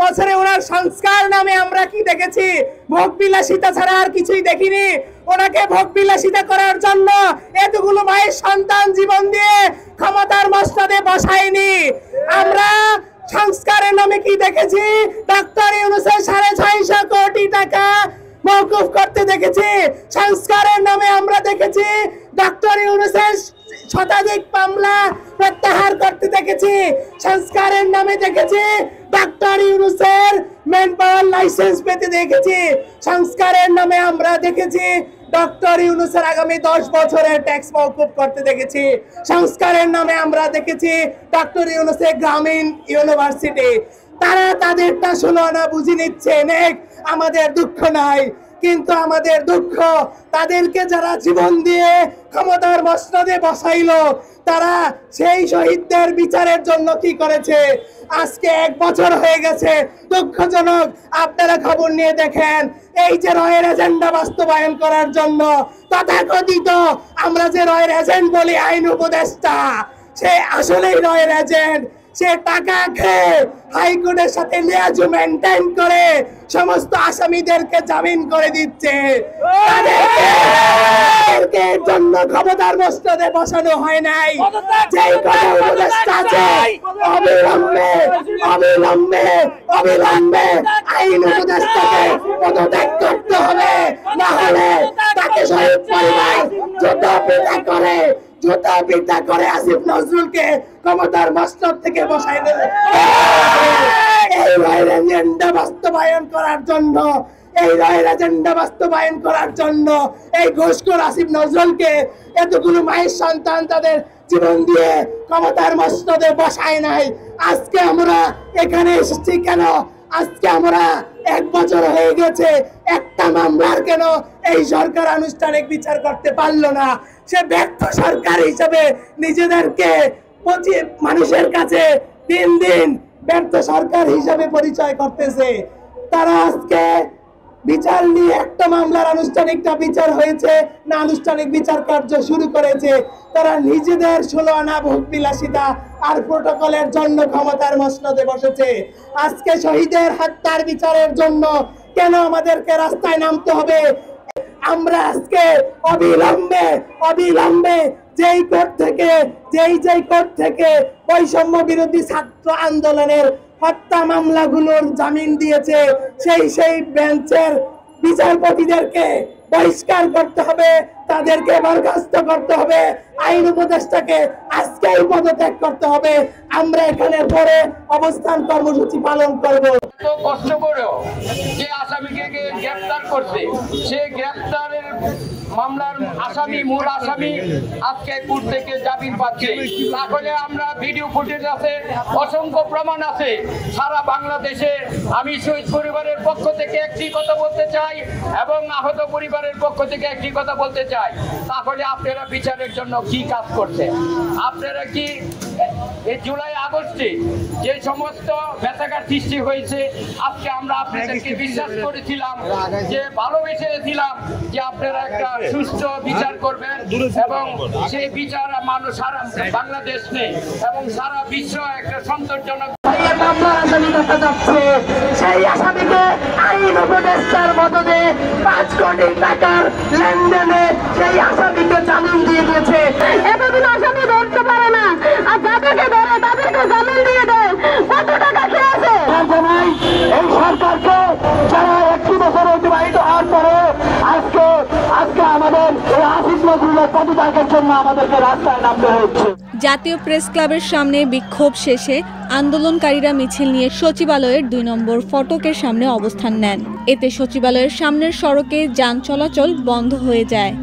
বছরে ওনার সংস্কার নামে আমরা কি দেখেছি? ভোগ বিলাসিতা ছাড়া আর কিছুই দেখিনি। ওনাকে ভোগ বিলাসিতা করার জন্য এতগুলো মায়ের সন্তান জীবন দিয়ে ক্ষমতার মসনদে বসায়নি। আমরা সংস্কারের নামে কি দেখেছি? ডক্টর ইউনূসের 650 কোটি টাকা মওকুফ করতে দেখেছি। সংস্কারের নামে আমরা দেখেছি ডক্টর ইউনূসের শতাধিক মামলা প্রত্যাহার করতে দেখেছি। সংস্কারের নামে দেখেছি ডক্টর ইউনূসের মেন পাওয়ার লাইসেন্স পেতে দেখেছি। সংস্কারের নামে আমরা দেখেছি ডক্টর ইউনূসের আগামী 10 বছরের ট্যাক্স মওকুফ করতে দেখেছি। সংস্কারের নামে আমরা দেখেছি ডক্টর ইউনূসের গ্রামীণ ইউনিভার্সিটি। তারা তাদেরটা 16 আনা বুঝে নিচ্ছে। নেক, আমাদের দুঃখ নাই, কিন্তু আমাদের দুঃখ তাদেরকে যারা জীবন দিয়ে ক্ষমতার মসনদে বসাইলো, তারা সেই শহীদদের বিচারের জন্য কি করেছে? আজকে 1 বছর হয়ে গেছে। দুঃখজনক, আপনারা খবর নিয়ে দেখেন, এই যে রয়ের এজেন্ডা বাস্তবায়ন করার জন্য তথাকথিত আমরা যে রয়ের এজেন্ট বলি আইন উপদেষ্টা, সে আসলেই রয়ের এজেন্ট। সে টাকা খেয়ে হাইকোর্টের সাথে লিয়াজু মেনটেন করে সমস্ত আসামিদেরকে জামিন করে দিচ্ছে। তাদেরকে জন্য ক্ষমতার মসনদে বসানো হয় নাই। যেই কথা উপদেষ্টা আছে, অবিলম্বে অবিলম্বে অবিলম্বে আইন উপদেষ্টাকে পদত্যাগ করতে হবে, না হলে তাকে শহীদ পরিবার জুতা পিটা করে আসিফ নজরুলকে ক্ষমতার মসনদ থেকে বসাই দেবে। এই রায়ের এজেন্ডা বাস্তবায়ন করার জন্য, এই ঘুষখোর আসিফ নজরুলকে এতগুলো মায়ের সন্তান তাদের জীবন দিয়ে ক্ষমতার মসনদে বসায় নাই। আজকে আমরা এখানে এসেছি কেন? আজকে আমরা 1 বছর হয়ে গেছে, একটা মামলার কেন এই সরকার আনুষ্ঠানিক বিচার করতে পারলো না? সে ব্যর্থ সরকার হিসেবে নিজেদেরকে মানুষের কাছে দিন দিন ব্যর্থ সরকার হিসেবে পরিচয় করতেছে। তারা আজকে বিচার নিয়ে একটা মামলার আনুষ্ঠানিকটা বিচার হয়েছে না, আনুষ্ঠানিক বিচার কার্য শুরু করেছে। তারা নিজেদের 16 আনা ভোগ বিলাসিতা আর প্রটোকলের জন্য ক্ষমতার মসনদে বসেছে। আজকে শহীদের হত্যার বিচারের জন্য কেন আমাদেরকে রাস্তায় নামতে হবে? আমরা আজকে অবিলম্বে যেই কোর্ট থেকে বৈষম্য বিরোধী ছাত্র আন্দোলনের হত্যা মামলাগুলোর জামিন দিয়েছে, সেই বেঞ্চের বিচারপতিদেরকে বহিষ্কার করতে হবে, তাদেরকে বরখাস্ত করতে হবে, আইন উপদেষ্টাকে আজকেই পদত্যাগ করতে হবে। আমরা এখানে পরে অবস্থান কর্মসূচি পালন করব। কষ্ট করেও যে আসামিকে গ্রেফতার করছে, সে গ্রেফতারের মামলার মূল আসামি আজকে কোর্ট থেকে জামিন পাচ্ছে। তাহলে আমরা ভিডিও ফুটেজ আছে, অসংখ্য প্রমাণ আছে সারা বাংলাদেশে। আমি শহীদ পরিবারের পক্ষ থেকে একটি কথা বলতে চাই এবং আহত পরিবারের পক্ষ থেকে একটি কথা বলতে চাই। তাহলে আপনারা বিচারের জন্য কি কাজ করছেন? আপনারা কি এই জুলাই আগস্টে যে সমস্ত ব্যথাঘাত সৃষ্টি হয়েছে, আজকে আমরা আপনাদেরকে বিশ্বাস করেছিলাম, যে ভালোবেসেছিলাম যে আপনারা একটা সুষ্ঠু বিচার করবেন এবং সেই বিচার মানুষ সারা বাংলাদেশ নেই এবং সারা বিশ্ব একটা সন্তোষজনক সেই আসামিকে আইন উপদেষ্টার মদদে 5 কোটি টাকার লেনদেনে সেই আসামিকে জামিন দিয়ে দিয়েছে। এতদিন আসামি ধরতে পারে না, আর যাদেরকে ধরে তাদেরকে জামিন দিয়ে দেয়। কত টাকা খেয়েছে? এই সরকারকে যারা 1 বছর অতিবাহিত হওয়ার পরে আজকে আমাদের এই আসিফ নজরুলের পদত্যাগের জন্য আমাদেরকে রাস্তায় নামতে হচ্ছে। জাতীয় প্রেস ক্লাবের সামনে বিক্ষোভ শেষে আন্দোলনকারীরা মিছিল নিয়ে সচিবালয়ের 2 নম্বর ফটকের সামনে অবস্থান নেন। এতে সচিবালয়ের সামনের সড়কে যান চলাচল বন্ধ হয়ে যায়।